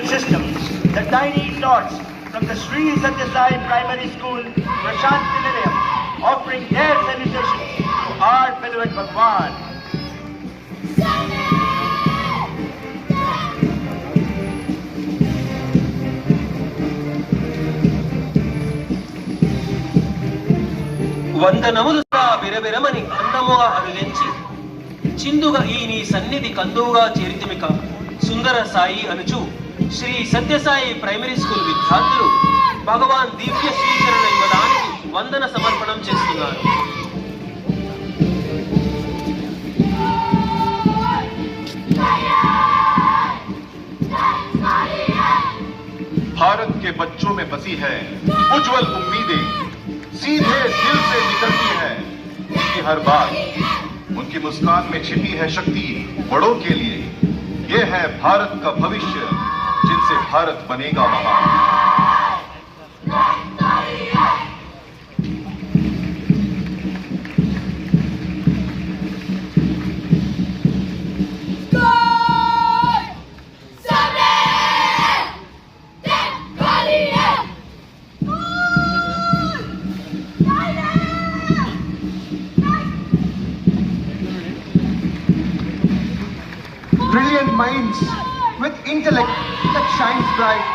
systems, the tiny tots from the Sri Satya Sai Primary School, Prashanti Nilayam, offering their salutations to our beloved Bhagwan. వందనములుగా విరవిరమని అందముగా అరులెంచి చిందుగా ఈ నీ సన్నిధి కందువుగా చేరితిమిక సుందర సాయి అనుచు Shri Sathya Sai primary school విద్యార్థులు భగవాన్ దివ్య శ్రీచరణ యువదానికి వందన సమర్పణం చేస్తున్నారు. भारत के बच्चों में बसी है उज्जवल उम्मीदें, सीधे दिल से निकलती है उनकी हर बात, उनकी मुस्कान में छिपी है शक्ति बड़ों के लिए. ये है भारत का भविष्य जिनसे भारत बनेगा महान. Brilliant minds with intellect that shines bright,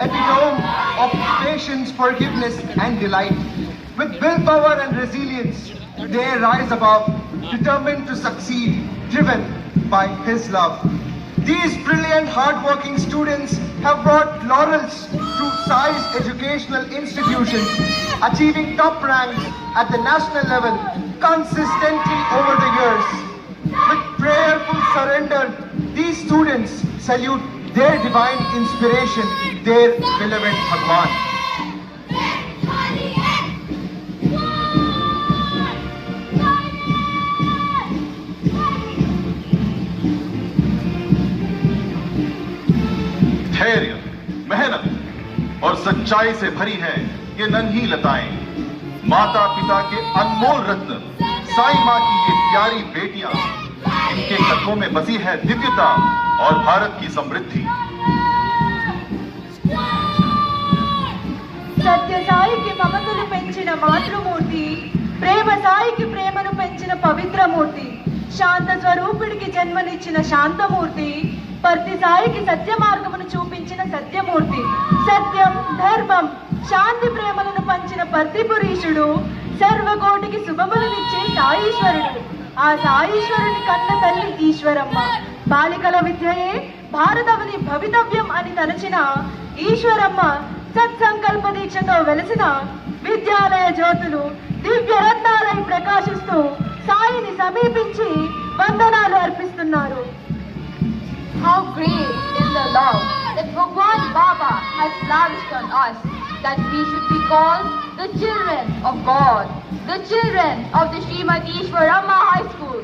epitome of patience, forgiveness and delight. With willpower and resilience, they rise above, determined to succeed, driven by His love. These brilliant, hard-working students have brought laurels to Sai's educational institutions, achieving top ranks at the national level consistently over the years. With prayerful surrender, these students salute their divine inspiration, their beloved Bhagwan. धैर्य, मेहनत और सच्चाई से भरी है ये नन्ही लताएं. माता पिता के अनमोल रत्न साई माँ की ये प्यारी बेटियां, इनके कदमों में बसी है दिव्यता और भारत की समृद्धि. సత్య సాయికి మమతలు పెంచిన మాతృమూర్తి, ప్రేమ సాయికి ప్రేమను పెంచిన పవిత్రమూర్తి, శాంత స్వరూపుడికి జన్మనిచ్చిన శాంతమూర్తి, పర్తి సాయికి సత్య మార్గమును చూపించిన సత్యమూర్తి, సత్యం ధర్మం శాంతి ప్రేమలను పంచిన పర్తిపురీషుడు, సర్వకోటికి శుభములనిచ్చే సాయీశ్వరుడు. ఆ సాయీశ్వరుని కన్న తల్లి ఈశ్వరమ్మ. బాలికల విద్యయే భారతవని భవితవ్యం అని తలచిన ఈశ్వరమ్మ సత్సంకల్ప దీక్షతో వెలసిన విద్యాలయ జ్యోతులు దివ్య రత్నాలై ప్రకాశిస్తూ సాయిని సమీపించి వందనాలు అర్పిస్తున్నారు. How great is the love that Bhagwan Baba has lavished on us, that we should be called the children of God, the children of the Srimati Ishwaramma High School.